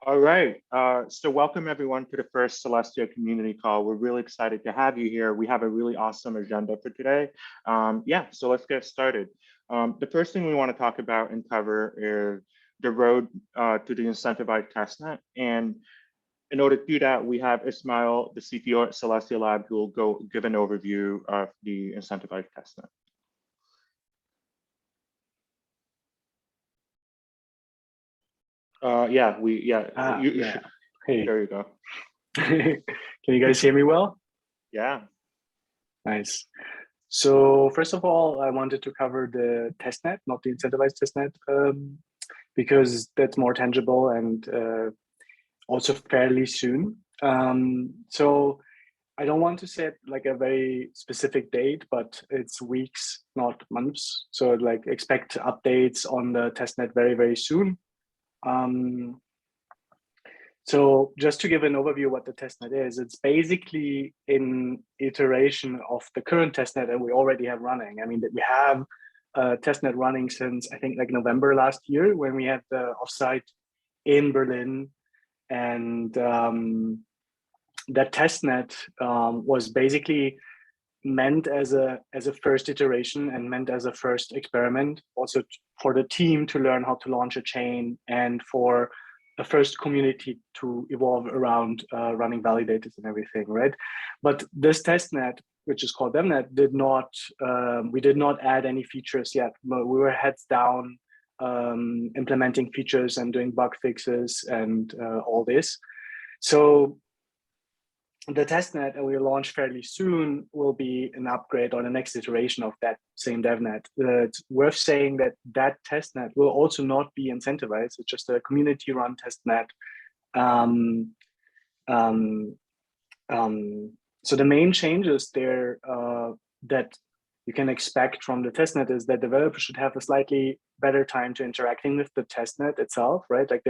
All right. So welcome everyone to the first Celestia community call. We're really excited to have you here. We have a really awesome agenda for today. So let's get started. The first thing we want to talk about and cover is the road to the incentivized testnet. And in order to do that, we have Ismail, the CTO at Celestia Lab, who will go give an overview of the incentivized testnet. Yeah. Hey, There you go. can you guys hear me well? Yeah. Nice. So first of all, I wanted to cover the testnet, not the incentivized testnet, because that's more tangible and also fairly soon. So I don't want to set like a very specific date, but it's weeks, not months. So like expect updates on the testnet very, very soon. Um, So just to give an overview of what the testnet is, it's basically an iteration of the current testnet that we already have running. I mean, that we have testnet running since I think like November last year when we had the offsite in Berlin, and that testnet was basically meant as a first iteration and meant as a first experiment, also for the team to learn how to launch a chain and for a first community to evolve around running validators and everything, right? But this testnet, which is called DevNet, we did not add any features yet. We were heads down implementing features and doing bug fixes and all this. So the testnet that we launch fairly soon will be an upgrade or the next iteration of that same devnet. It's worth saying that that testnet will also not be incentivized. It's just a community run testnet. Um, um, so the main changes there that you can expect from the testnet is that developers should have a slightly better time to interacting with the testnet itself, right? Like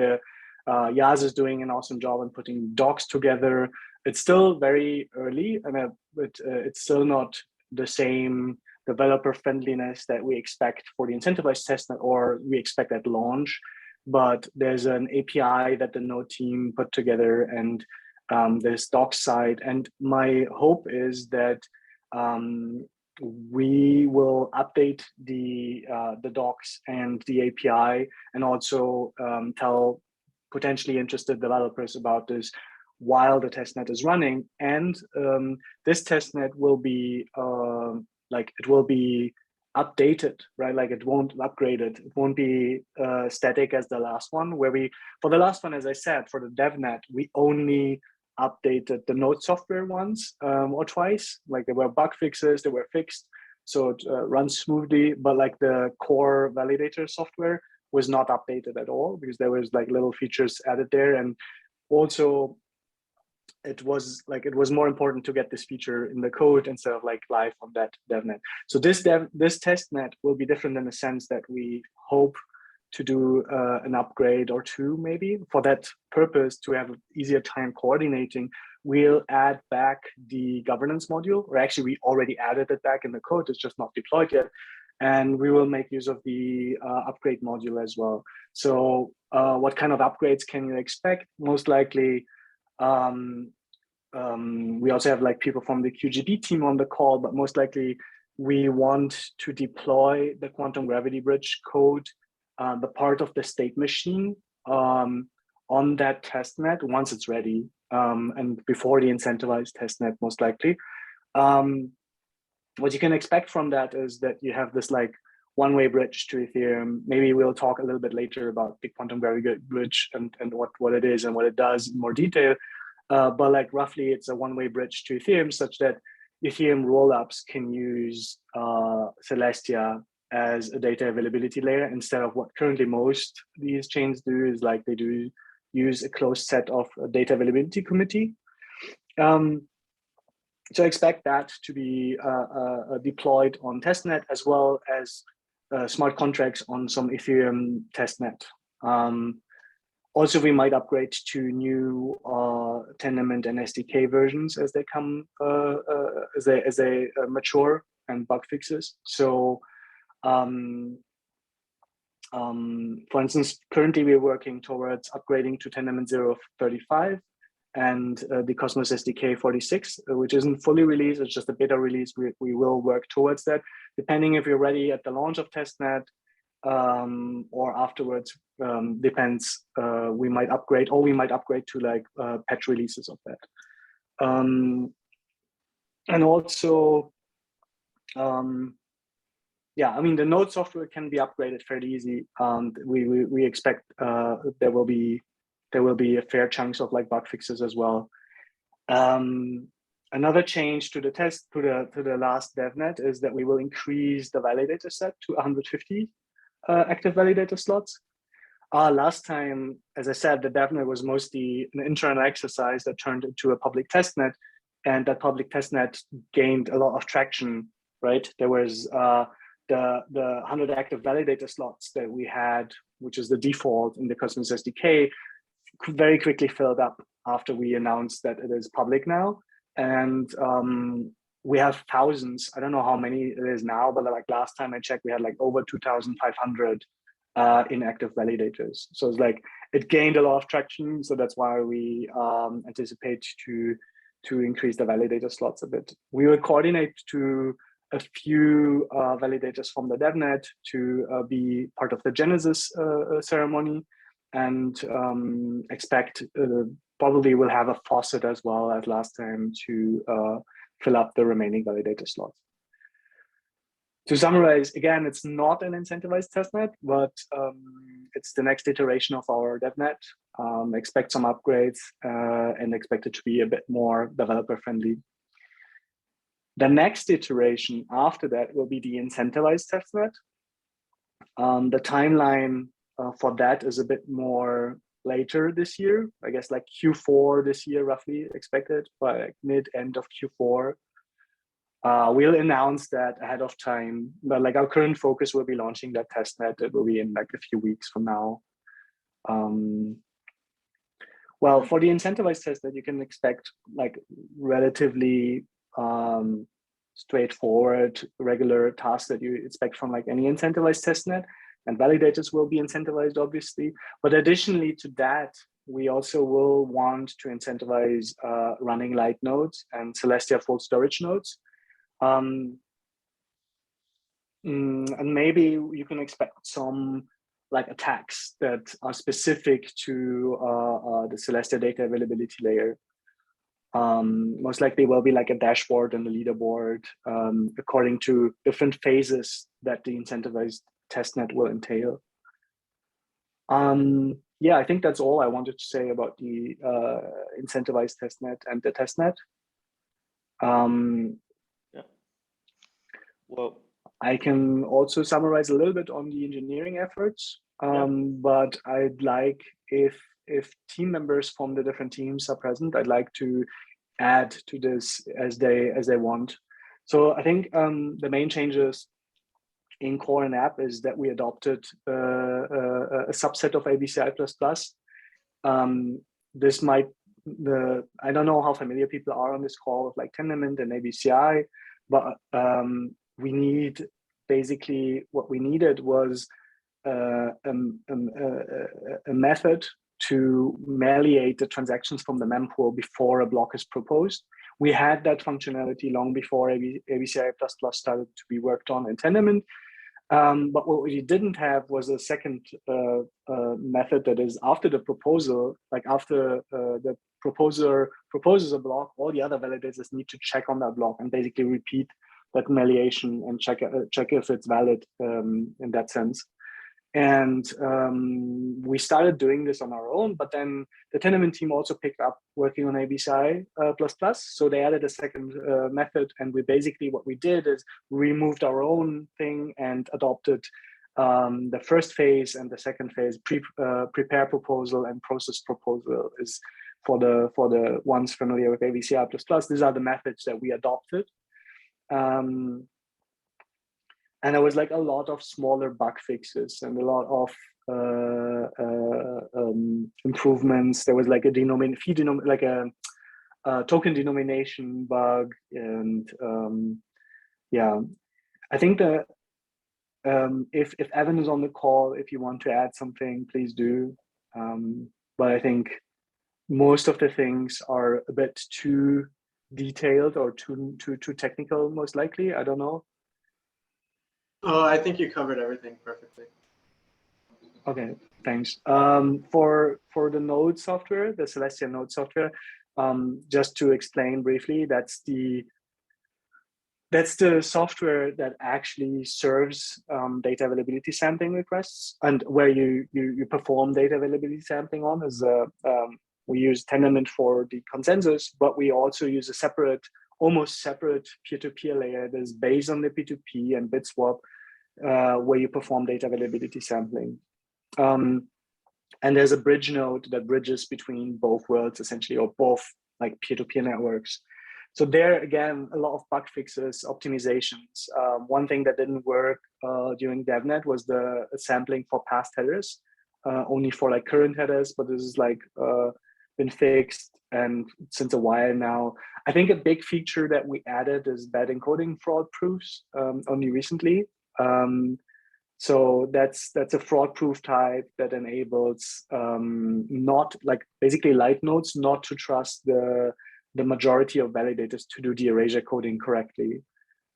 Yaz is doing an awesome job in putting docs together. It's still very early, and it's still not the same developer friendliness that we expect for the incentivized testnet or we expect at launch. But there's an API that the Node team put together, and there's docs side. And my hope is that we will update the docs and the API, and also tell potentially interested developers about this while the testnet is running. And this testnet will be it will be updated, right? Like it won't upgrade it. It won't be static as the last one, for the last one, as I said, for the devnet, we only updated the node software once or twice. Like there were bug fixes, they were fixed. So it runs smoothly, but like the core validator software was not updated at all because there was like little features added there. And also it was more important to get this feature in the code instead of like live on that devnet. So this testnet will be different in the sense that we hope to do an upgrade or two, maybe. For that purpose, to have an easier time coordinating, we'll add back the governance module, or actually we already added it back in the code, it's just not deployed yet. And we will make use of the upgrade module as well. So what kind of upgrades can you expect? Most likely, we also have like people from the QGB team on the call, but most likely we want to deploy the quantum gravity bridge code, the part of the state machine on that testnet once it's ready, and before the incentivized testnet, most likely. What you can expect from that is that you have this like one-way bridge to Ethereum. Maybe we'll talk a little bit later about the quantum gravity bridge and what it is and what it does in more detail. But like roughly it's a one-way bridge to Ethereum such that Ethereum rollups can use Celestia as a data availability layer instead of what currently most these chains do is like they do use a closed set of data availability committee. So expect that to be deployed on testnet as well as smart contracts on some Ethereum testnet. Also, we might upgrade to new Tendermint and SDK versions as they come, as they mature and bug fixes. So For instance, currently we're working towards upgrading to Tendermint 0.35 and the Cosmos SDK 46, which isn't fully released. It's just a beta release. We will work towards that, depending if you're ready at the launch of testnet or afterwards. Depends. We might upgrade, or we might upgrade to like patch releases of that. And also, yeah, I mean, the node software can be upgraded fairly easy. We expect there will be a fair chunks of like bug fixes as well. Another change to the last DevNet is that we will increase the validator set to 150 active validator slots. Last time, as I said, the DevNet was mostly an internal exercise that turned into a public testnet, and that public testnet gained a lot of traction, right? There was the 100 active validator slots that we had, which is the default in the Cosmos SDK, very quickly filled up after we announced that it is public now. And we have thousands. I don't know how many it is now, but like last time I checked, we had like over 2,500 inactive validators. So it's like it gained a lot of traction. So that's why we anticipate to increase the validator slots a bit. We will coordinate to a few validators from the DevNet to be part of the Genesis ceremony, and expect probably we'll have a faucet as well as last time to fill up the remaining validator slots. To summarize, again, it's not an incentivized testnet, but it's the next iteration of our DevNet. Expect some upgrades and expect it to be a bit more developer friendly. The next iteration after that will be the incentivized testnet. The timeline for that is a bit more later this year, I guess like Q4 this year, roughly expected by like mid-end of Q4. We'll announce that ahead of time, but like our current focus will be launching that testnet. It will be in like a few weeks from now. Well, for the incentivized testnet, you can expect like relatively straightforward, regular tasks that you expect from like any incentivized testnet, and validators will be incentivized, obviously. But additionally to that, we also will want to incentivize running light nodes and Celestia full storage nodes. And maybe you can expect some like attacks that are specific to the Celestia data availability layer. Most likely will be like a dashboard and a leaderboard according to different phases that the incentivized testnet will entail. Yeah, I think that's all I wanted to say about the incentivized testnet and the testnet. Yeah. Well, I can also summarize a little bit on the engineering efforts, but I'd like if team members from the different teams are present, I'd like to add to this as they want. So I think the main changes in core and app is that we adopted a subset of ABCI++. This might I don't know how familiar people are on this call with like Tendermint and ABCI, but we need basically what we needed was a method to malleate the transactions from the mempool before a block is proposed. We had that functionality long before ABCI++ started to be worked on in Tendermint. But what we didn't have was a second method that is after the proposal, like after the proposer proposes a block, all the other validators need to check on that block and basically repeat that malleation and check if it's valid in that sense. And we started doing this on our own, but then the Tendermint team also picked up working on ABCI++. So they added a second method. And what we did is we removed our own thing and adopted the first phase and the second phase, prepare proposal and process proposal is for the ones familiar with ABCI++. These are the methods that we adopted. And there was like a lot of smaller bug fixes and a lot of improvements. There was like a token denomination bug, and yeah, I think If Evan is on the call, if you want to add something, please do. But I think most of the things are a bit too detailed or too technical, most likely. I don't know. Oh, I think you covered everything perfectly. Okay, thanks. For the node software, the Celestia node software, just to explain briefly, that's the software that actually serves data availability sampling requests, and where you perform data availability sampling on is we use Tendermint for the consensus, but we also use a separate, almost separate peer-to-peer layer that is based on the P2P and BitSwap, where you perform data availability sampling. And there's a bridge node that bridges between both worlds, essentially, or both like peer-to-peer networks. So there, again, a lot of bug fixes, optimizations. One thing that didn't work during DevNet was the sampling for past headers, only for like current headers, but this is like been fixed and since a while now. I think a big feature that we added is bad encoding fraud proofs only recently. So that's a fraud proof type that enables not like basically light nodes not to trust the majority of validators to do the erasure coding correctly.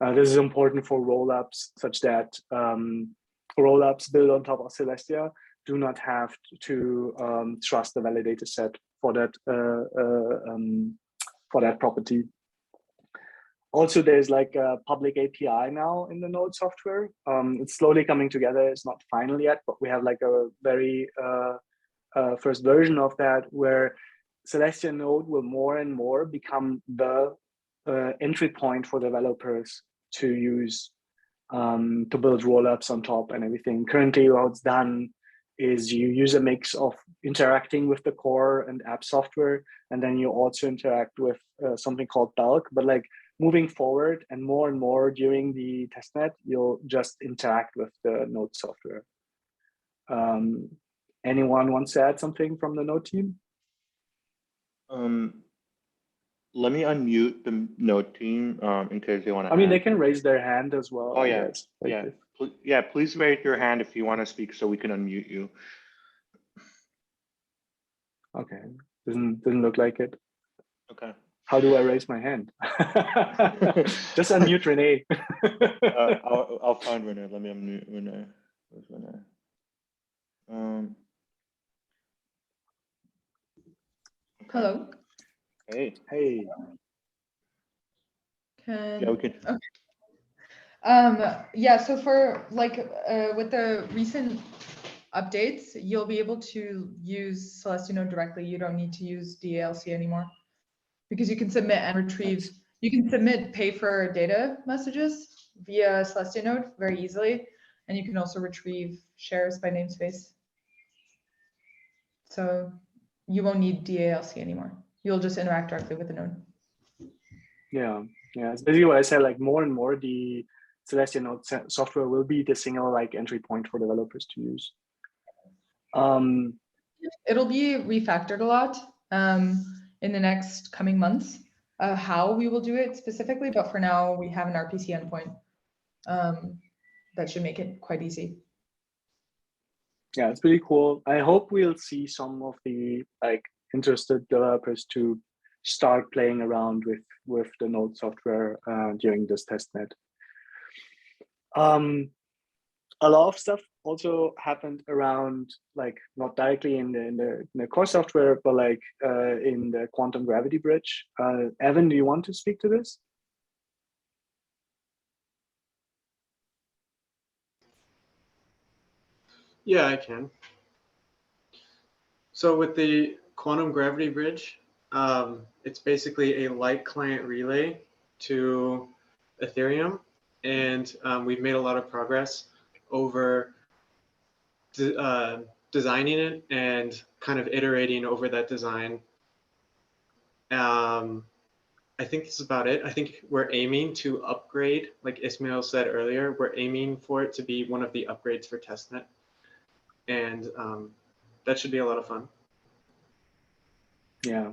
This is important for rollups such that rollups built on top of Celestia do not have to trust the validator set for that property. Also, there's like a public API now in the Node software. It's slowly coming together. It's not final yet, but we have like a very first version of that where Celestia Node will more and more become the entry point for developers to use to build rollups on top and everything. Currently, how it's done is you use a mix of interacting with the core and app software, and then you also interact with something called bulk. But like moving forward and more during the testnet, you'll just interact with the Node software. Anyone wants to add something from the Node team? Let me unmute the Node team in case they want to. I mean, they can raise their hand as well. Oh yeah, like yeah, yeah. Please raise your hand if you want to speak, so we can unmute you. Okay, doesn't look like it. Okay. How do I raise my hand? Just unmute Renee. I'll find Renee. Let me unmute Renee. Where's Renee? Okay. Hello. Hey. Hey. Yeah, we can. Okay. Yeah, so for like with the recent updates, you'll be able to use Celestia Node directly. You don't need to use DALC anymore because you can submit and retrieve. You can submit pay for data messages via Celestia Node very easily, and you can also retrieve shares by namespace. So you won't need DALC anymore. You'll just interact directly with the node. Yeah, it's basically what I said. Like more and more, the Celestia Node software will be the single like entry point for developers to use. It'll be refactored a lot in the next coming months. How we will do it specifically, but for now we have an RPC endpoint that should make it quite easy. Yeah, it's pretty cool. I hope we'll see some of the like interested developers to start playing around with the Node software during this testnet. A lot of stuff also happened around, like not directly in the core software, but like in the quantum gravity bridge. Evan, do you want to speak to this? Yeah, I can. So with the quantum gravity bridge, it's basically a light client relay to Ethereum, and we've made a lot of progress over designing it and kind of iterating over that design. I think this is about it. I think we're aiming to upgrade, like Ismail said earlier, we're aiming for it to be one of the upgrades for testnet. And that should be a lot of fun. Yeah.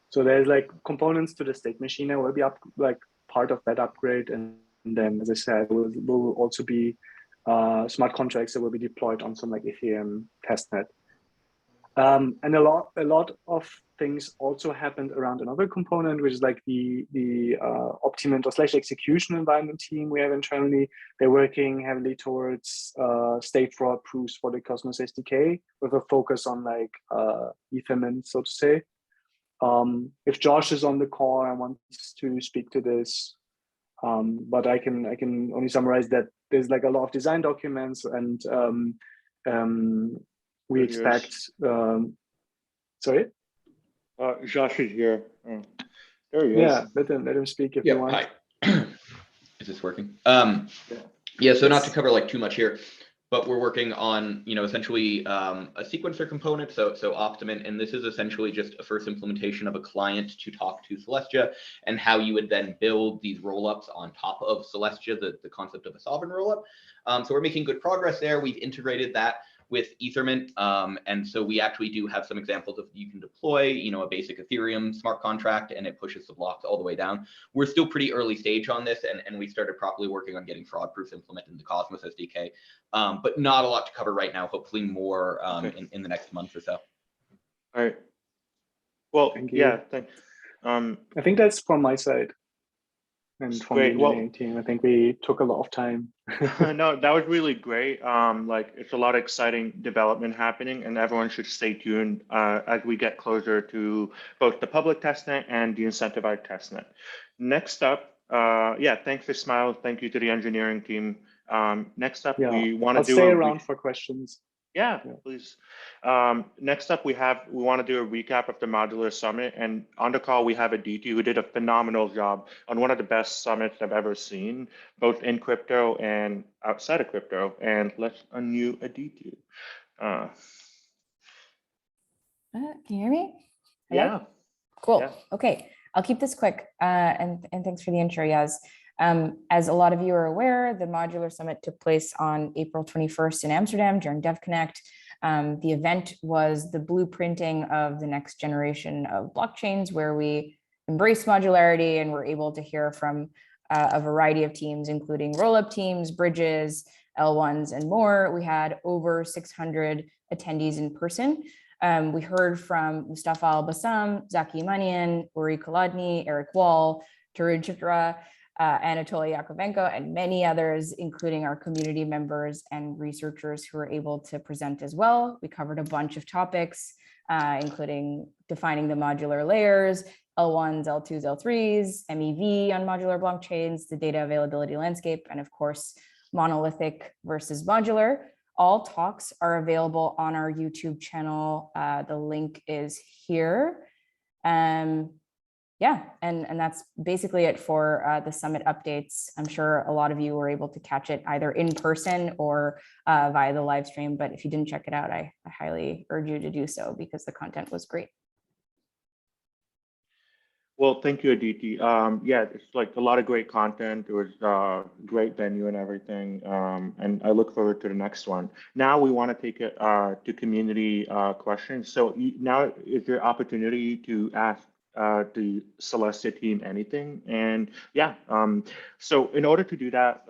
So there's like components to the state machine that will be like part of that upgrade. And then, as I said, will also be smart contracts that will be deployed on some like Ethereum testnet. And a lot of things also happened around another component, which is like the Optimint or / execution environment team we have internally. They're working heavily towards state fraud proofs for the Cosmos SDK with a focus on like Ethermint, so to say. If Josh is on the call and wants to speak to this, but I can only summarize that there's like a lot of design documents and we expect. Sorry. Josh is here. Oh, there he is. Yeah, let him speak if you want. Hi. Is this working? Yeah. So not to cover like too much here, but we're working on, essentially a sequencer component. So Optimint, and this is essentially just a first implementation of a client to talk to Celestia and how you would then build these rollups on top of Celestia, the concept of a sovereign rollup. So we're making good progress there. We've integrated that with Ethermint. And so we actually do have some examples of you can deploy, a basic Ethereum smart contract and it pushes the blocks all the way down. We're still pretty early stage on this and we started properly working on getting fraud proofs implemented in the Cosmos SDK, but not a lot to cover right now, hopefully more in the next month or so. All right. Well, yeah, thanks. I think that's from my side. And from the engineering team, I think we took a lot of time. No, that was really great. Like it's a lot of exciting development happening, and everyone should stay tuned as we get closer to both the public testnet and the incentivized testnet. Next up, thanks Ismail. Thank you to the engineering team. Next up, we want to stay around for questions. Yeah, please. Next up, we want to do a recap of the modular summit, and on the call we have Aditi, who did a phenomenal job on one of the best summits I've ever seen, both in crypto and outside of crypto. And let's unmute Aditi. Can you hear me? Hello? Yeah. Cool. Yeah. Okay, I'll keep this quick. And thanks for the intro, Yaz. As a lot of you are aware, the Modular Summit took place on April 21st in Amsterdam during DevConnect. The event was the blueprinting of the next generation of blockchains where we embrace modularity and we're able to hear from a variety of teams, including rollup teams, bridges, L1s, and more. We had over 600 attendees in person. We heard from Mustafa Al-Bassam, Zaki Manian, Uri Kolodny, Eric Wall, Tarun Chitra, Anatoly Yakovenko, and many others, including our community members and researchers who were able to present as well. We covered a bunch of topics, including defining the modular layers, L1s, L2s, L3s, MEV on modular blockchains, the data availability landscape, and of course, monolithic versus modular. All talks are available on our YouTube channel. The link is here. Yeah, and that's basically it for the summit updates. I'm sure a lot of you were able to catch it either in person or via the live stream, but if you didn't check it out, I highly urge you to do so because the content was great. Well, thank you, Aditi. Yeah, it's like a lot of great content. It was a great venue and everything. And I look forward to the next one. Now we want to take it to community questions. So now is your opportunity to ask the Celestia team anything. And yeah, so in order to do that,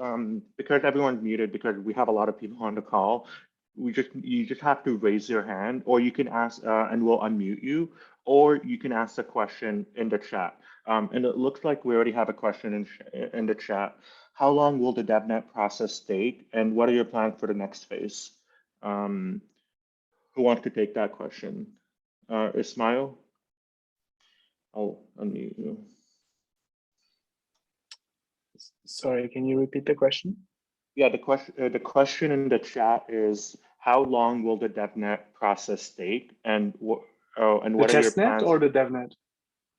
because everyone's muted, because we have a lot of people on the call, you just have to raise your hand, or you can ask and we'll unmute you, or you can ask a question in the chat. And it looks like we already have a question in the chat. How long will the DevNet process take, and what are your plans for the next phase? Who wants to take that question? Ismail? I'll unmute you. Sorry, can you repeat the question? Yeah, the question in the chat is, how long will the DevNet process take, and what are your plans? Or the DevNet?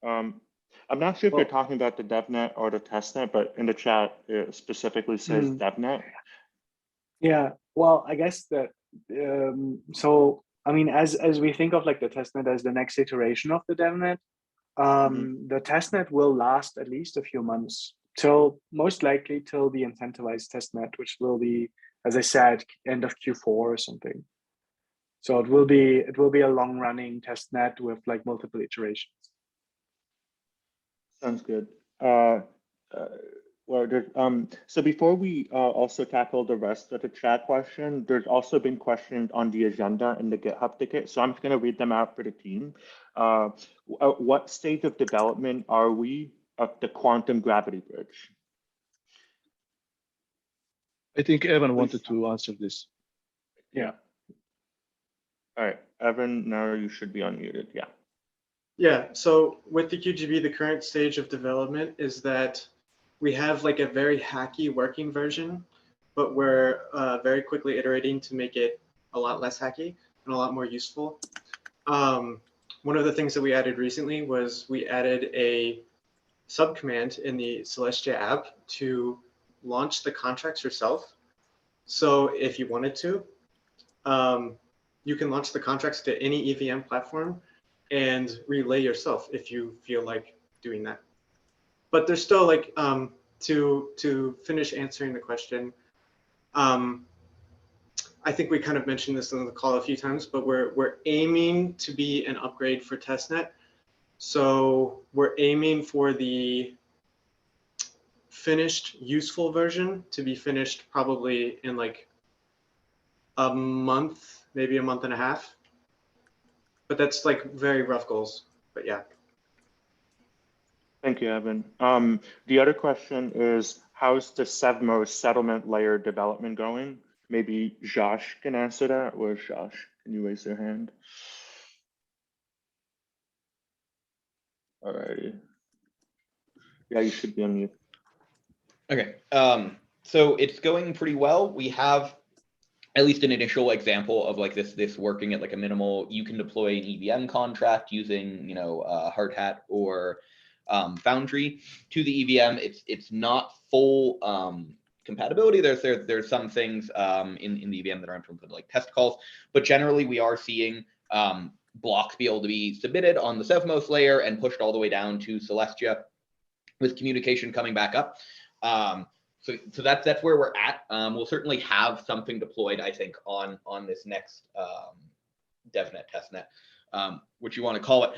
I'm not sure if you're talking about the DevNet or the testnet, but in the chat it specifically says DevNet. Yeah, well, I guess that so I mean, as we think of like the testnet as the next iteration of the DevNet, the testnet will last at least a few months, most likely till the incentivized testnet, which will be, as I said, end of Q4 or something. So it will be a long running testnet with like multiple iterations. Sounds good. Well, so before we also tackle the rest of the chat question, there's also been questions on the agenda in the GitHub ticket. So I'm just going to read them out for the team. What stage of development are we of the quantum gravity bridge? I think Evan wanted to answer this. Yeah. All right, Evan, now you should be unmuted. Yeah. Yeah, so with the QGB, the current stage of development is that we have like a very hacky working version, but we're very quickly iterating to make it a lot less hacky and a lot more useful. One of the things that we added recently was we added a subcommand in the Celestia app to launch the contracts yourself. So if you wanted to, you can launch the contracts to any EVM platform and relay yourself if you feel like doing that. But there's still like, to finish answering the question, I think we kind of mentioned this in the call a few times, but we're aiming to be an upgrade for testnet. So we're aiming for the finished useful version to be finished probably in like a month, maybe a month and a half. But that's like very rough goals, but yeah. Thank you, Evan. The other question is, how's the Sevmo settlement layer development going? Maybe Josh can answer that. Where's Josh? Can you raise your hand? All righty. Yeah, you should be on mute. Okay, so it's going pretty well. We have at least an initial example of like this working at like a minimal. You can deploy an EVM contract using, you know, Hard Hat or Foundry to the EVM. It's not full compatibility. There's some things in the EVM that are implemented like test calls, but generally we are seeing blocks be able to be submitted on the Sevmos layer and pushed all the way down to Celestia, with communication coming back up. So that's where we're at. We'll certainly have something deployed, I think, on this next DevNet, testnet, which you want to call it.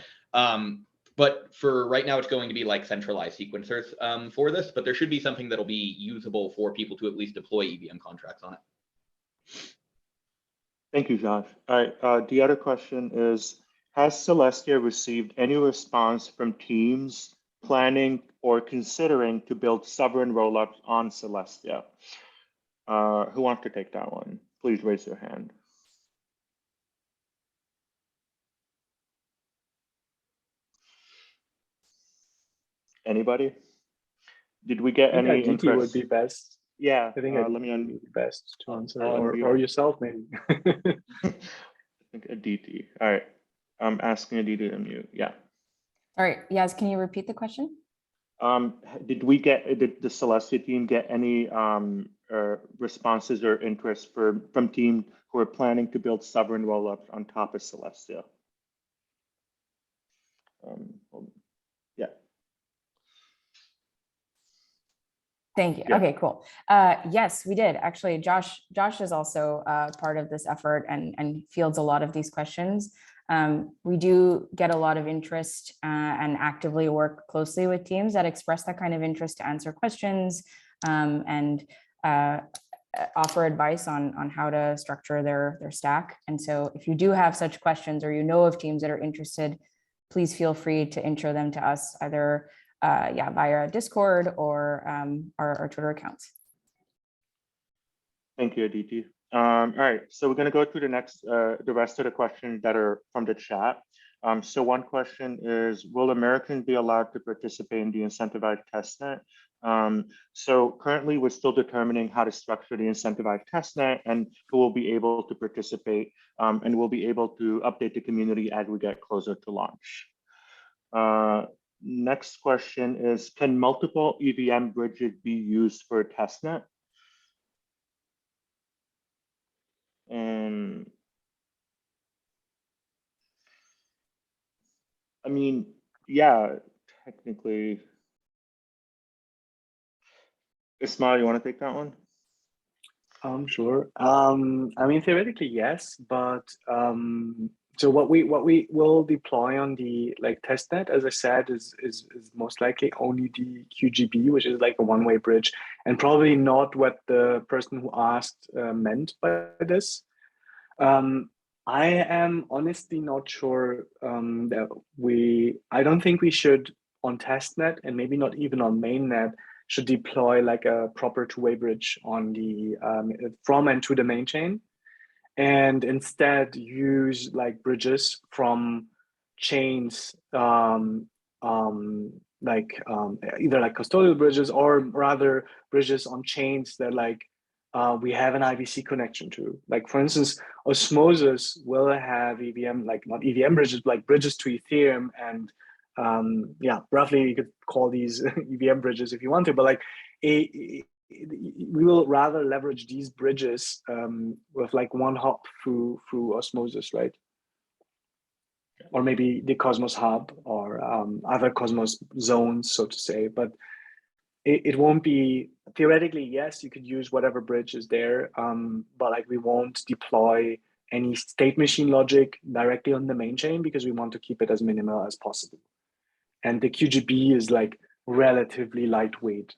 But for right now, it's going to be like centralized sequencers for this, but there should be something that'll be usable for people to at least deploy EVM contracts on it. Thank you, Josh. All right, the other question is, has Celestia received any response from teams planning or considering to build sovereign rollups on Celestia? Who wants to take that one? Please raise your hand. Anybody? Did we get any Aditi interest? would be best. Yeah, I think let me would be best to answer, I'll or yourself maybe. I think Aditi. All right, I'm asking Aditi to mute. Yeah. All right, Yaz, can you repeat the question? Did the Celestia team get any responses or interest from teams who are planning to build sovereign rollups on top of Celestia? Yeah. Thank you. Yeah. Okay, cool. Yes, we did. Actually, Josh is also part of this effort and fields a lot of these questions. We do get a lot of interest and actively work closely with teams that express that kind of interest to answer questions and offer advice on how to structure their stack. And so if you do have such questions or you know of teams that are interested, please feel free to intro them to us either via Discord or our Twitter accounts. Thank you, Aditi. All right, so we're going to go through the rest of the questions that are from the chat. So one question is, will Americans be allowed to participate in the incentivized testnet? So currently we're still determining how to structure the incentivized testnet and who will be able to participate, and we'll be able to update the community as we get closer to launch. Next question is, can multiple EVM bridges be used for a testnet? I mean, yeah, technically. Ismail, you want to take that one? Sure. I mean, theoretically, yes, but So what we will deploy on the testnet, as I said, is most likely only the QGB, which is like a one-way bridge, and probably not what the person who asked meant by this. I am honestly not sure that I don't think we should on testnet, and maybe not even on mainnet, should deploy like a proper two-way bridge on the from and to the main chain, and instead use like bridges from chains, either like custodial bridges or rather bridges on chains that we have an IBC connection to. Like for instance, Osmosis will have EVM, like not EVM bridges, but like bridges to Ethereum, and yeah, roughly you could call these EVM bridges if you want to, but like we will rather leverage these bridges with like one hop through Osmosis, right? Or maybe the Cosmos hub or other Cosmos zones, so to say. But it won't be, theoretically, yes, you could use whatever bridge is there, but like we won't deploy any state machine logic directly on the main chain because we want to keep it as minimal as possible. And the QGB is like relatively lightweight.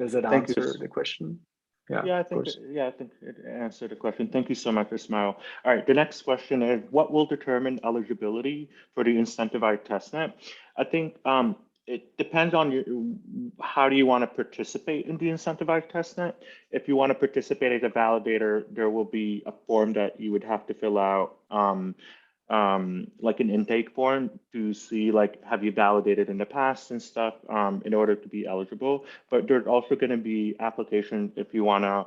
Does that answer the question? Yeah, I think it answered the question. Thank you so much, Ismail. All right, the next question is, what will determine eligibility for the incentivized testnet? I think it depends on how do you want to participate in the incentivized testnet. If you want to participate as a validator, there will be a form that you would have to fill out, like an intake form to see like have you validated in the past and stuff in order to be eligible. But there's also going to be applications if you want to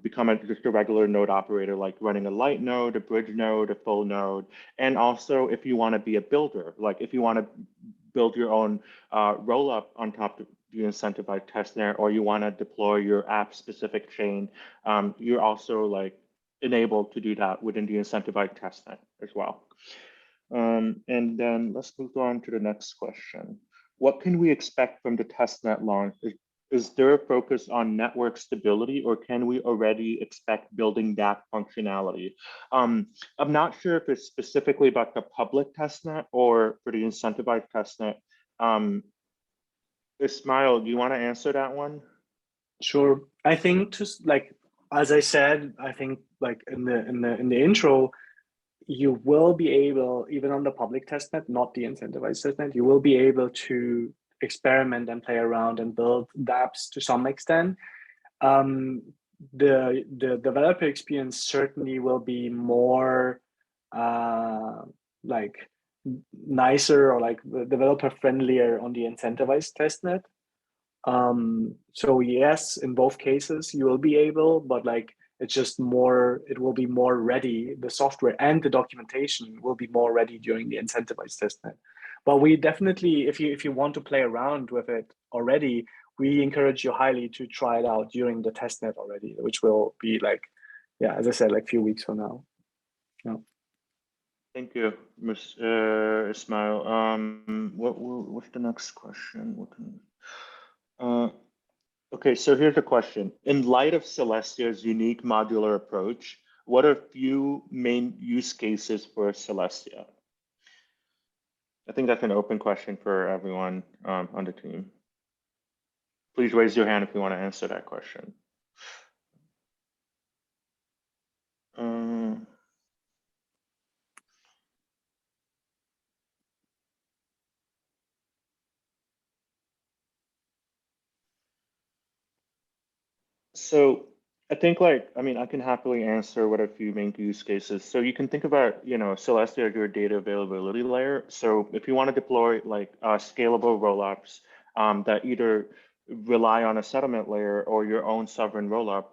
become just a regular node operator, like running a light node, a bridge node, a full node, and also if you want to be a builder, like if you want to build your own roll up on top of the incentivized testnet, or you want to deploy your app specific chain, you're also like enabled to do that within the incentivized testnet as well. And then let's move on to the next question. What can we expect from the testnet launch? Is there a focus on network stability, or can we already expect building that functionality? I'm not sure if it's specifically about the public testnet or for the incentivized testnet. Ismail, do you want to answer that one? Sure. I think just like, as I said, I think like in the intro, you will be able, even on the public testnet, not the incentivized testnet, you will be able to experiment and play around and build dApps to some extent. The developer experience certainly will be more like nicer or like developer friendlier on the incentivized testnet. So yes, in both cases you will be able, but like it's just more, it will be more ready. The software and the documentation will be more ready during the incentivized testnet. But we definitely, if you want to play around with it already, we encourage you highly to try it out during the testnet already, which will be like, yeah, as I said, like a few weeks from now. Yeah. Thank you, Ismail. What's the next question? Okay, so here's a question. In light of Celestia's unique modular approach, what are few main use cases for Celestia? I think that's an open question for everyone on the team. Please raise your hand if you want to answer that question. So I think I can happily answer what a few main use cases. So you can think about, Celestia as your data availability layer. So if you want to deploy like scalable rollups that either rely on a settlement layer or your own sovereign rollup,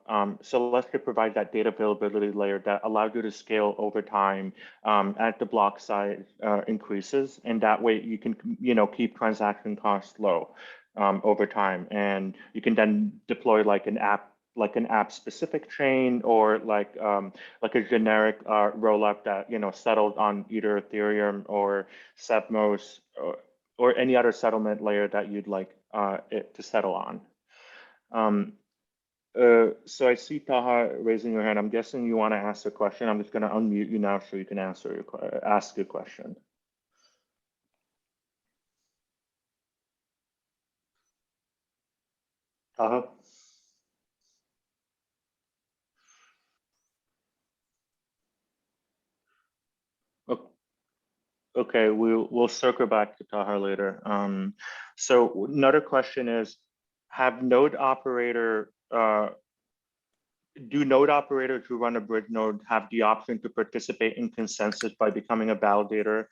Celestia provides that data availability layer that allows you to scale over time as the block size increases. And that way you can, keep transaction costs low over time. And you can then deploy like an app specific chain or like a generic rollup that settled on either Ethereum or Sepmos or any other settlement layer that you'd like it to settle on. So I see Taha raising your hand. I'm guessing you want to ask a question. I'm just going to unmute you now so you can ask your question. Taha? Okay, we'll circle back to Taha later. So another question is, do node operators who run a bridge node have the option to participate in consensus by becoming a validator?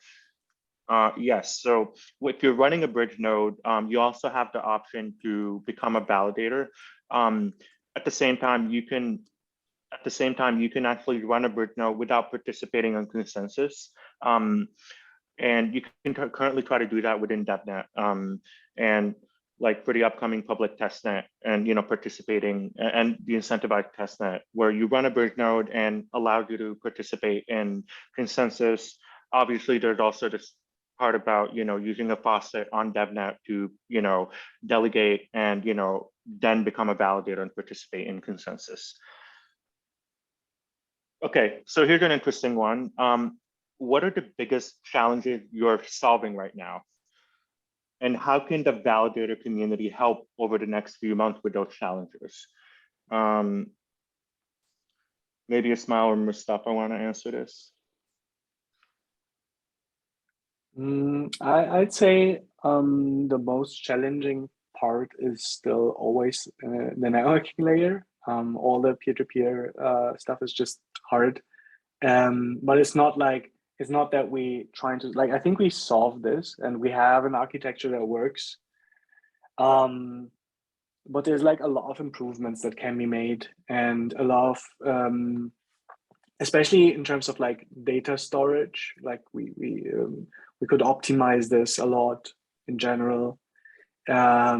Yes, so if you're running a bridge node, you also have the option to become a validator. At the same time, you can actually run a bridge node without participating in consensus. And you can currently try to do that within DevNet. And like for the upcoming public testnet and participating and the incentivized testnet, where you run a bridge node and allows you to participate in consensus. Obviously, there's also this part about using a faucet on DevNet to delegate and then become a validator and participate in consensus. Okay, so here's an interesting one. What are the biggest challenges you're solving right now? And how can the validator community help over the next few months with those challenges? Maybe Ismail or Mustafa want to answer this. I'd say the most challenging part is still always the networking layer. All the peer-to-peer stuff is just hard. But it's not that we trying to I think we solved this and we have an architecture that works. But there's a lot of improvements that can be made and a lot of especially in terms of data storage. We could optimize this a lot in general. Let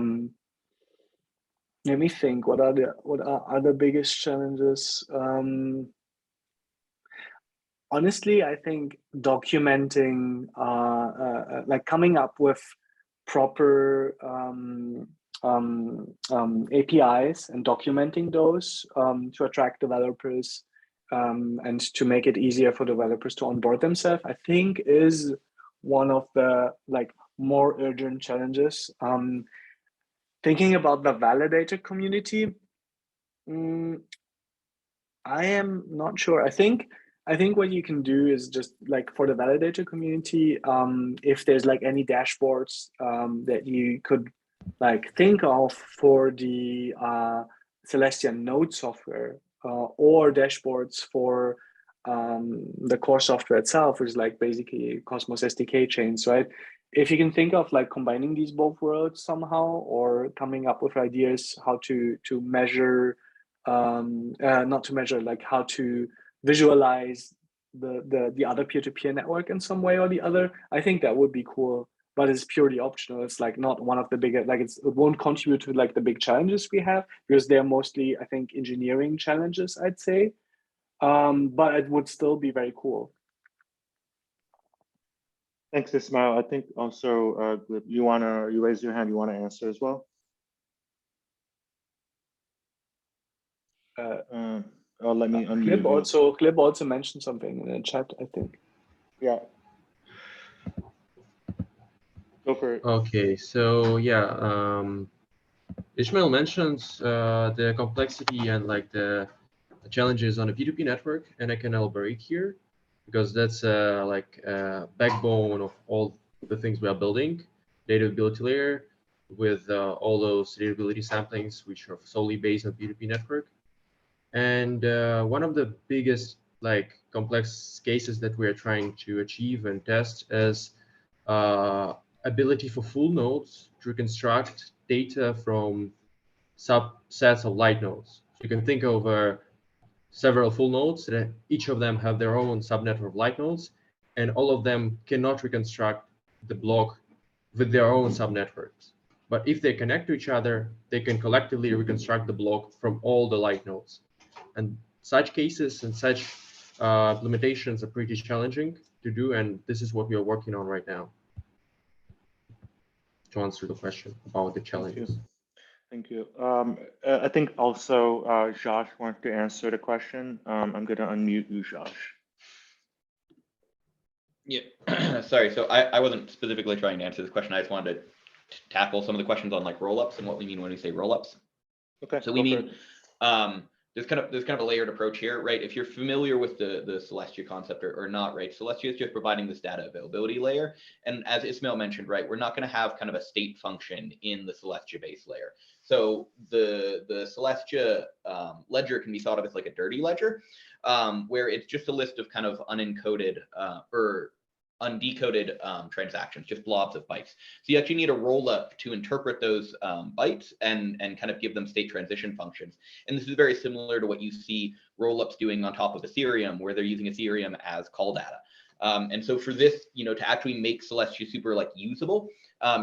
me think. What are the biggest challenges? Honestly, I think documenting, coming up with proper APIs and documenting those to attract developers and to make it easier for developers to onboard themselves, I think is one of the more urgent challenges. Thinking about the validator community, I am not sure. I think what you can do is just for the validator community, if there's any dashboards that you could think of for the Celestia node software or dashboards for the core software itself, which is basically Cosmos SDK chains, right? If you can think of combining these both worlds somehow, or coming up with ideas how to measure, not to measure, how to visualize the other peer-to-peer network in some way or the other, I think that would be cool. But it's purely optional. It's not one of the bigger, it won't contribute to the big challenges we have, because they're mostly, I think, engineering challenges, I'd say. But it would still be very cool. Thanks, Ismail. I think also you raise your hand, you want to answer as well? Let me unmute you. Clip also mentioned something in the chat, I think. Yeah. Go for it. Okay, so yeah, Ishmael mentions the complexity and the challenges on a P2P network, and I can elaborate here because that's backbone of all the things we are building, data availability layer with all those data samplings, which are solely based on P2P network. And one of the biggest complex cases that we are trying to achieve and test is ability for full nodes to reconstruct data from subsets of light nodes. So you can think of several full nodes that each of them have their own subnetwork of light nodes, and all of them cannot reconstruct the block with their own subnetworks. But if they connect to each other, they can collectively reconstruct the block from all the light nodes. And such cases and such implementations are pretty challenging to do, and this is what we are working on right now to answer the question about the challenges. Thank you. I think also Josh wants to answer the question. I'm going to unmute you, Josh. Yeah, sorry. So I wasn't specifically trying to answer this question. I just wanted to tackle some of the questions on like rollups and what we mean when we say rollups. Okay. So we mean there's kind of a layered approach here, right? If you're familiar with the Celestia concept or not, right? Celestia is just providing this data availability layer. And as Ismail mentioned, right, we're not going to have kind of a state function in the Celestia base layer. So the Celestia ledger can be thought of as like a dirty ledger, where it's just a list of kind of unencoded or undecoded transactions, just blobs of bytes. So you actually need a rollup to interpret those bytes and kind of give them state transition functions. And this is very similar to what you see rollups doing on top of Ethereum, where they're using Ethereum as call data. And so for this, to actually make Celestia super like usable,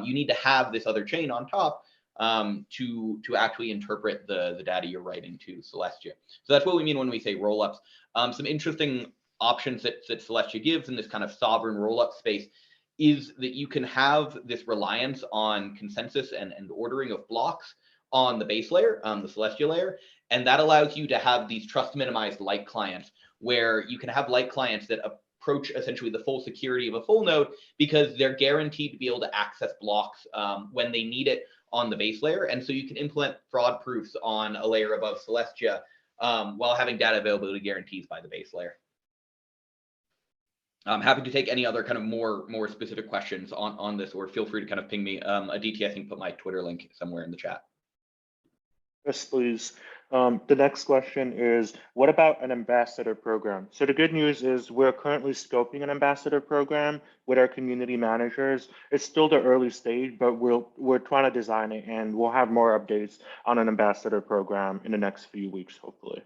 you need to have this other chain on top to actually interpret the data you're writing to Celestia. So that's what we mean when we say rollups. Some interesting options that Celestia gives in this kind of sovereign rollup space is that you can have this reliance on consensus and ordering of blocks on the base layer, the Celestia layer, and that allows you to have these trust minimized light clients where you can have light clients that approach essentially the full security of a full node because they're guaranteed to be able to access blocks when they need it on the base layer. And so you can implement fraud proofs on a layer above Celestia while having data availability guarantees by the base layer. I'm happy to take any other kind of more specific questions on this, or feel free to kind of ping me. Aditi, I think, put my Twitter link somewhere in the chat. Yes, please. The next question is, what about an ambassador program? So the good news is we're currently scoping an ambassador program with our community managers. It's still the early stage, but we're trying to design it, and we'll have more updates on an ambassador program in the next few weeks, hopefully.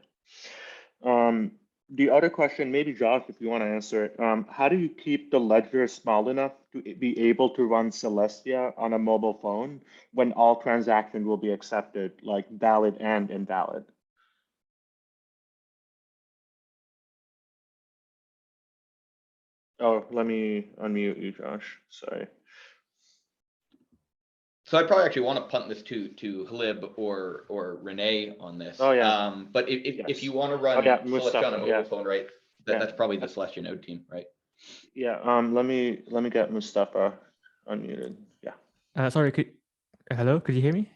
The other question, maybe Josh, if you want to answer it, how do you keep the ledger small enough to be able to run Celestia on a mobile phone when all transactions will be accepted, like valid and invalid? Oh, let me unmute you, Josh. Sorry. So I probably actually want to punt this to Halib or Renee on this. Oh, yeah. But if you want to run Celestia on a mobile phone, right? That's probably the Celestia node team, right? Yeah. Let me get Mustafa unmuted. Yeah. Sorry. Hello. Could you hear me?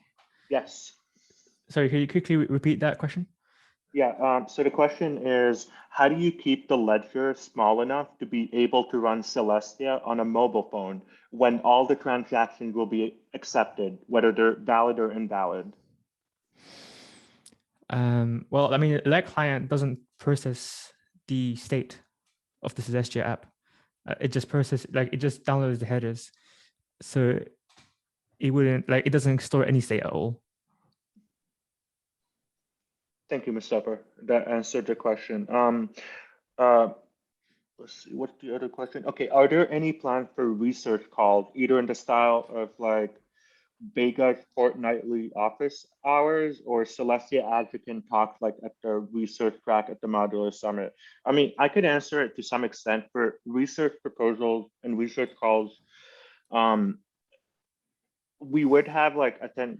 Yes. Sorry. Could you quickly repeat that question? Yeah. So the question is, how do you keep the ledger small enough to be able to run Celestia on a mobile phone when all the transactions will be accepted, whether they're valid or invalid? Well, I mean, that client doesn't process the state of the Celestia app. It just downloads the headers. So it wouldn't, it doesn't store any state at all. Thank you, Mustafa. That answered the question. Let's see, what's the other question? Okay, are there any plans for research calls, either in the style of like Vega's fortnightly office hours or Celestia Advocate talks like at the research track at the Modular Summit? I mean, I could answer it to some extent for research proposals and research calls. We would have within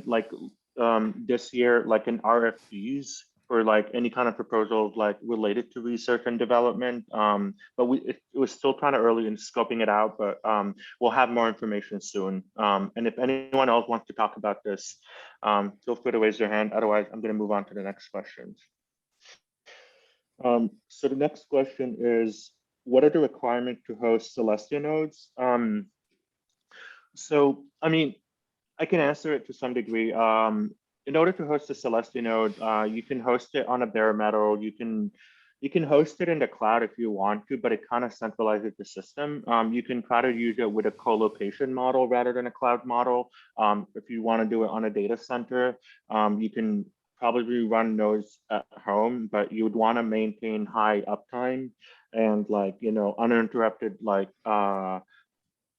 the this year, like an RFPs for like any kind of proposals like related to research and development. But it was still kind of early in scoping it out, but we'll have more information soon. And if anyone else wants to talk about this, feel free to raise your hand. Otherwise, I'm going to move on to the next questions. So the next question is, what are the requirements to host Celestia nodes? So, I mean, I can answer it to some degree. In order to host a Celestia node, you can host it on a bare metal. You can host it in the cloud if you want to, but it kind of centralizes the system. You can try to use it with a co-location model rather than a cloud model. If you want to do it on a data center, you can probably run nodes at home, but you would want to maintain high uptime and uninterrupted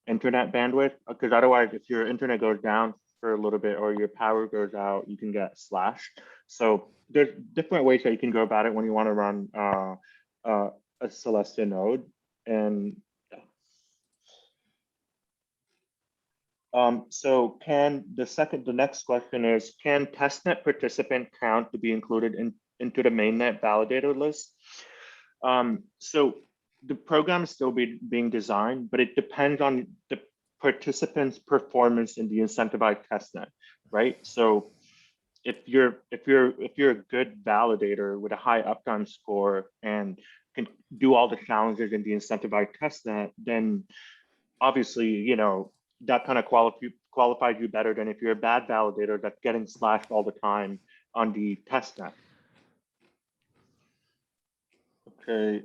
internet bandwidth, because otherwise if your internet goes down for a little bit or your power goes out, you can get slashed. So there's different ways that you can go about it when you want to run a Celestia node. And So the next question is, can testnet participant count to be included into the mainnet validator list? So the program is still being designed, but it depends on the participants' performance in the incentivized testnet, right? So if you're a good validator with a high uptime score and can do all the challenges in the incentivized testnet, then obviously, you know, that kind of qualifies you better than if you're a bad validator that's getting slashed all the time on the testnet. Okay.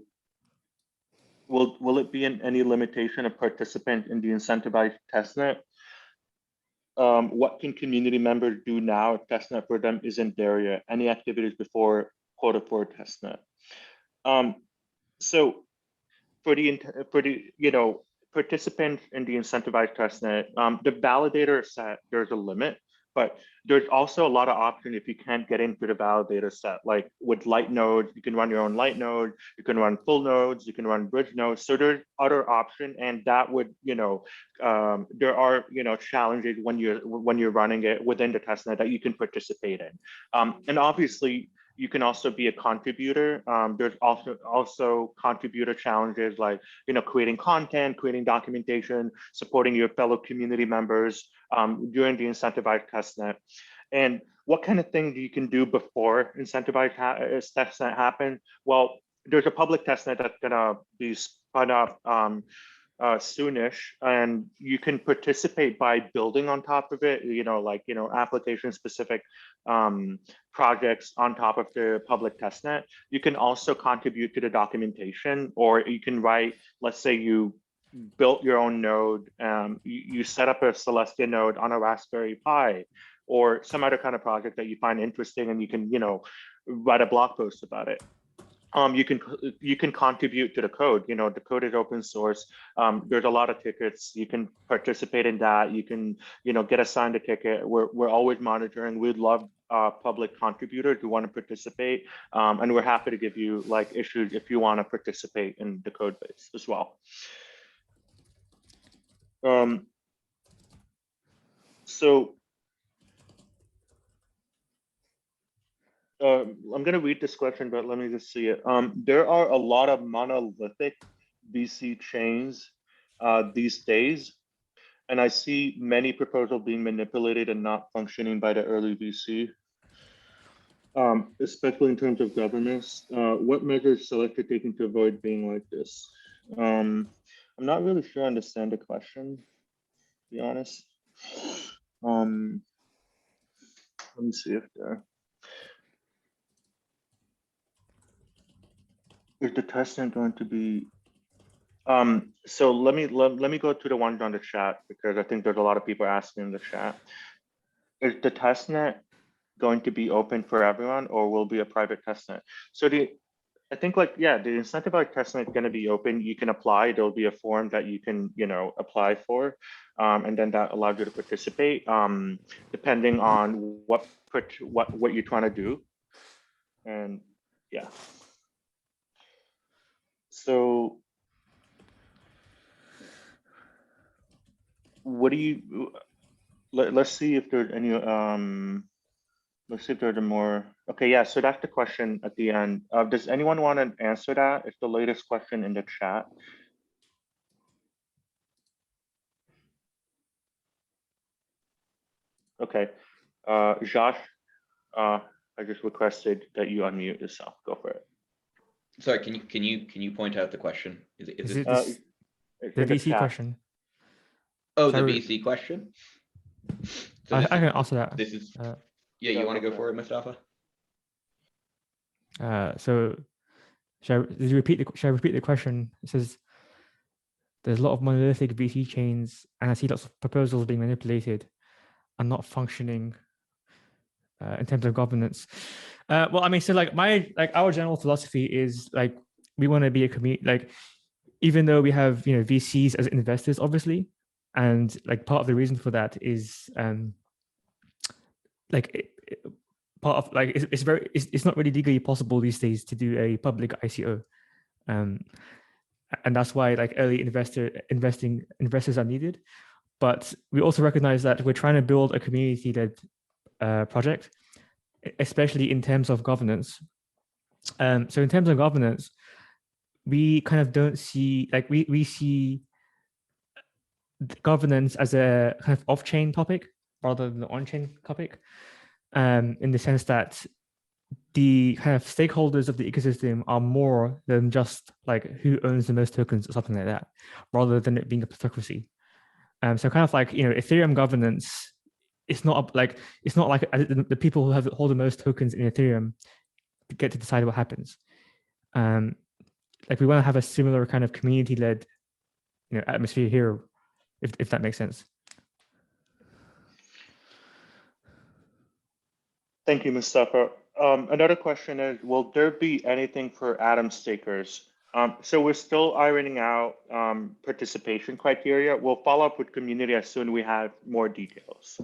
Will it be any limitation of participant in the incentivized testnet? What can community members do now if testnet for them isn't there yet? Any activities before quota for testnet? So for the you know, participants in the incentivized testnet, the validator set, there's a limit, but there's also a lot of options if you can't get into the validator set. Like with light nodes, you can run your own light node, you can run full nodes, you can run bridge nodes. So there's other option, and that would, you know, there are, you know, challenges when you're running it within the testnet that you can participate in. And obviously, you can also be a contributor. There's also contributor challenges like, you know, creating content, creating documentation, supporting your fellow community members during the incentivized testnet. And what kind of things you can do before incentivized testnet happen? Well, there's a public testnet that's gonna be spun up soonish, and you can participate by building on top of it, you know, like, you know, application specific projects on top of the public testnet. You can also contribute to the documentation, or you can write, let's say you built your own node, you set up a Celestia node on a Raspberry Pi or some other kind of project that you find interesting, and you can, you know, write a blog post about it. You can contribute to the code. You know, the code is open source. There's a lot of tickets. You can participate in that. You can, you know, get assigned a ticket. We're always monitoring. We'd love public contributors who want to participate, and we're happy to give you like issues if you want to participate in the code base as well. So I'm going to read this question, but let me just see it. There are a lot of monolithic VC chains these days, and I see many proposals being manipulated and not functioning by the early VC, especially in terms of governance. What measures Celestia taking to avoid being like this? I'm not really sure I understand the question, to be honest. Let me see if there. Is the testnet going to be? So let me go to the ones on the chat, because I think there's a lot of people asking in the chat. Is the testnet going to be open for everyone, or will it be a private testnet? So I think, like, yeah, the incentivized testnet is going to be open. You can apply. There'll be a form that you can, you know, apply for, and then that allows you to participate, depending on what you're trying to do, and yeah. So what do you, let's see if there's any, let's see if there's a more, okay, yeah, so that's the question at the end. Does anyone want to answer that? It's the latest question in the chat. Okay, Josh, I just requested that you unmute yourself. Go for it. Sorry, can you point out the question? Is it the VC question? Oh, the VC question. So I can answer that. This is yeah. You want to go for it, Mustafa? So should I repeat the question? It says there's a lot of monolithic VC chains, and I see lots of proposals being manipulated and not functioning in terms of governance. Well, I mean, so like our general philosophy is like we want to be a community. Like, even though we have, you know, VCs as investors, obviously, and like part of the reason for that is part of like it's not really legally possible these days to do a public ICO, and that's why like early investors are needed. but we also recognize that we're trying to build a community-led project, especially in terms of governance. So in terms of governance, we kind of don't see, like we see governance as a kind of off-chain topic rather than an on-chain topic, in the sense that the kind of stakeholders of the ecosystem are more than just like who owns the most tokens or something like that, rather than it being a plutocracy. So kind of like, Ethereum governance, it's not like the people who hold the most tokens in Ethereum get to decide what happens. Like we want to have a similar kind of community-led, atmosphere here, if that makes sense. Thank you, Mustafa. Another question is, will there be anything for Atom stakers? So we're still ironing out participation criteria. We'll follow up with community as soon as we have more details.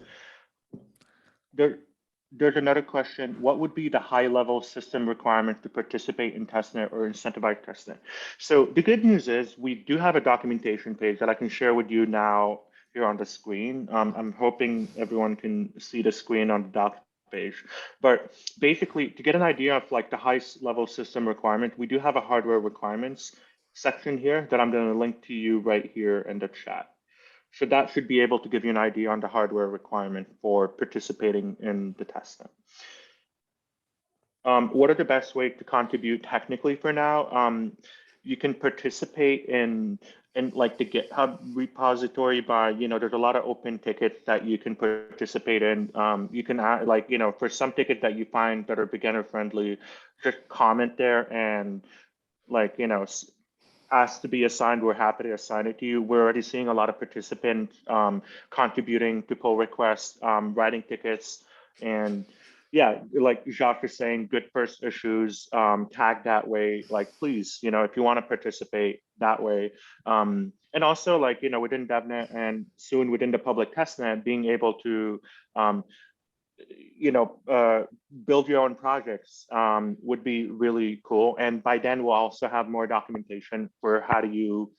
There's another question. What would be the high-level system requirement to participate in testnet or incentivized testnet? So the good news is we do have a documentation page that I can share with you now here on the screen. I'm hoping everyone can see the screen on the doc page. But basically, to get an idea of like the high-level system requirement, we do have a hardware requirements section here that I'm going to link to you right here in the chat. So that should be able to give you an idea on the hardware requirement for participating in the testnet. What are the best ways to contribute technically for now? You can participate in like the GitHub repository by, there's a lot of open tickets that you can participate in. You can add, like, for some tickets that you find that are beginner friendly, just comment there and like, asked to be assigned, we're happy to assign it to you. We're already seeing a lot of participants contributing to pull requests, writing tickets, and yeah, like Jacques is saying, good first issues, tag that way, like please, if you want to participate that way. And also like, within DevNet and soon within the public testnet, being able to build your own projects would be really cool. And by then we'll also have more documentation for how do you,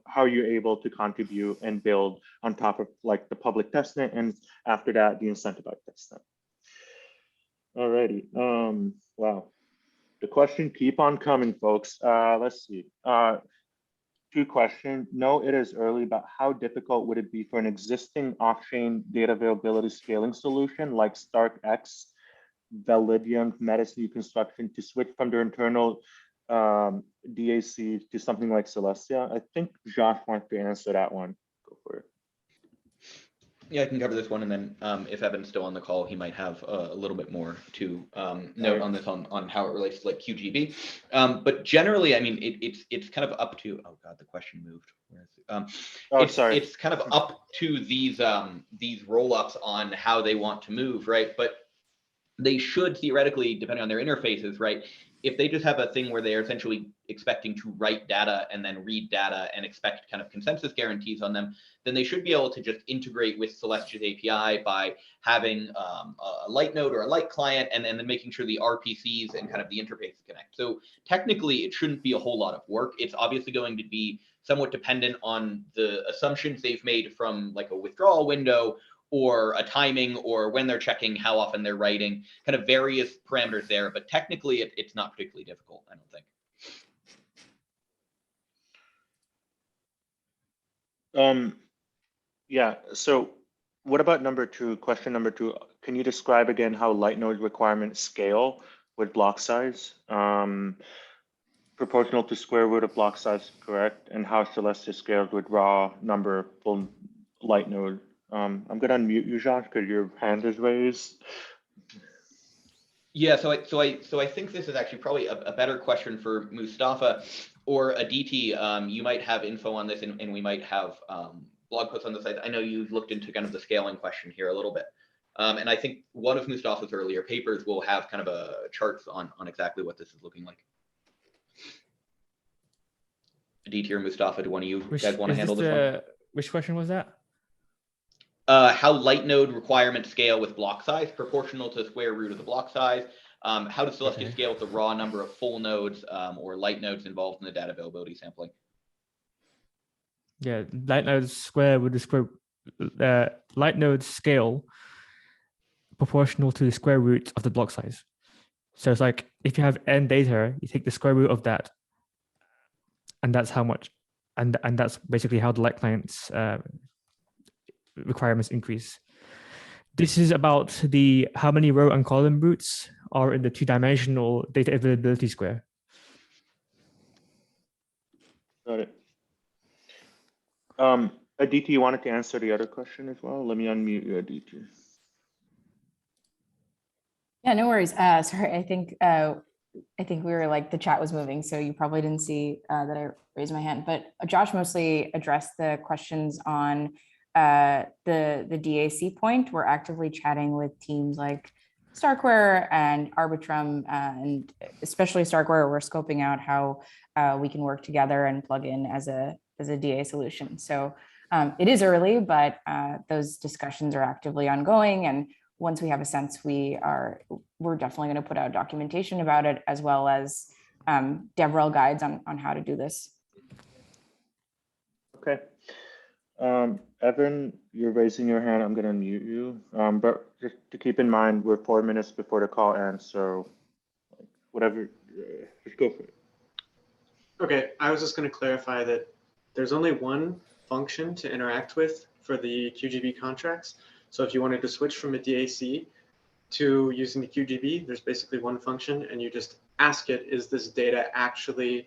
how you're able to contribute and build on top of like the public testnet, and after that, the incentivized testnet. Alrighty, wow. The question keep on coming, folks. Let's see. Two questions. No, it is early, but how difficult would it be for an existing off-chain data availability scaling solution like StarkX, Validium, Metis new construction to switch from their internal DAC to something like Celestia? I think Josh wants to answer that one. Go for it. Yeah, I can cover this one, and then if Evan's still on the call, he might have a little bit more to note on this on how it relates to like QGB. But generally, I mean, it's kind of up to, oh God, the question moved. Where is it? It's kind of up to these roll-ups on how they want to move, right? But they should theoretically, depending on their interfaces, right? If they just have a thing where they're essentially expecting to write data and then read data and expect kind of consensus guarantees on them, then they should be able to just integrate with Celestia's API by having a light node or a light client, and then making sure the RPCs and kind of the interface connect. So technically, it shouldn't be a whole lot of work. It's obviously going to be somewhat dependent on the assumptions they've made from like a withdrawal window or a timing, or when they're checking, how often they're writing, kind of various parameters there. But technically, it's not particularly difficult, I don't think. Yeah, so what about number two, question number two? Can you describe again how light node requirements scale with block size? Proportional to square root of block size, correct? And how Celestia scales with raw number full light node? I'm gonna unmute you, Josh, because your hand is raised. Yeah, so I think this is actually probably a better question for Mustafa or Aditi. You might have info on this, and we might have blog posts on the site. I know you've looked into kind of the scaling question here a little bit. And I think one of Mustafa's earlier papers will have kind of a charts on exactly what this is looking like. Aditi or Mustafa, do one of you guys want to handle this one? Which question was that? How light node requirements scale with block size, proportional to the square root of the block size. How does Celestia scale with the raw number of full nodes or light nodes involved in the data availability sampling? Yeah, light node square with the square light node scale proportional to the square root of the block size. So it's like if you have n data, you take the square root of that, and that's how much, and that's basically how the light client's requirements increase. This is about the how many row and column roots are in the two-dimensional data availability square. Got it. Aditi, you wanted to answer the other question as well? Let me unmute you, Aditi. Yeah, no worries. Sorry, I think we were like the chat was moving, so you probably didn't see that I raised my hand. But Josh mostly addressed the questions on the DAC point. We're actively chatting with teams like Starkware and Arbitrum, and especially Starkware. We're scoping out how we can work together and plug in as a DA solution. So it is early, but those discussions are actively ongoing, and once we have a sense, we're definitely going to put out documentation about it, as well as DevRel guides on how to do this. Okay. Evan, you're raising your hand. I'm going to mute you. But just to keep in mind, we're 4 minutes before the call ends, so whatever, just go for it. Okay, I was just going to clarify that there's only one function to interact with for the QGB contracts. So if you wanted to switch from a DAC to using the QGB, there's basically one function, and you just ask it, is this data actually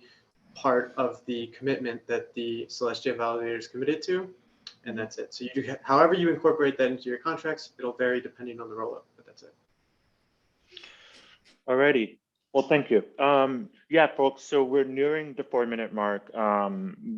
part of the commitment that the Celestia validator is committed to? And that's it. So you, however you incorporate that into your contracts, it'll vary depending on the rollup, but that's it. Alrighty. Well, thank you. Yeah, folks, so we're nearing the 4-minute mark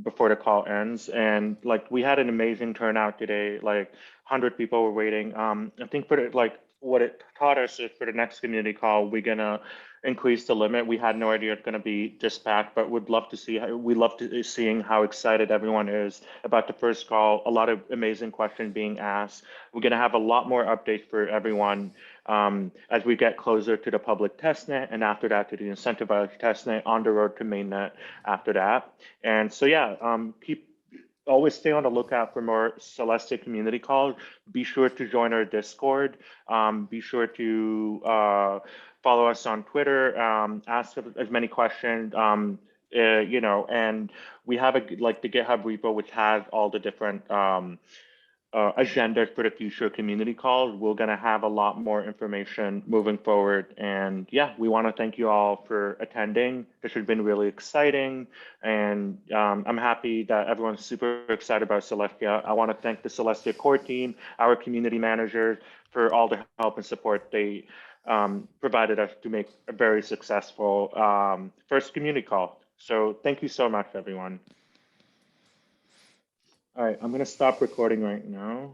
before the call ends. And like, we had an amazing turnout today, like 100 people were waiting. I think for like what it taught us is for the next community call, we're gonna increase the limit. We had no idea it's gonna be this packed, but we'd love to see, we love to seeing how excited everyone is about the first call. A lot of amazing questions being asked. We're gonna have a lot more updates for everyone as we get closer to the public testnet, and after that to the incentivized testnet, on the road to mainnet after that. And so yeah, always stay on the lookout for more Celestia community calls. Be sure to join our Discord. Be sure to follow us on Twitter. Ask as many questions. You know, and we have like the GitHub repo, which has all the different agenda for the future community calls. We're going to have a lot more information moving forward. And yeah, we want to thank you all for attending. This has been really exciting. And I'm happy that everyone's super excited about Celestia. I want to thank the Celestia core team, our community managers, for all the help and support they provided us to make a very successful first community call. So thank you so much, everyone. All right, I'm going to stop recording right now.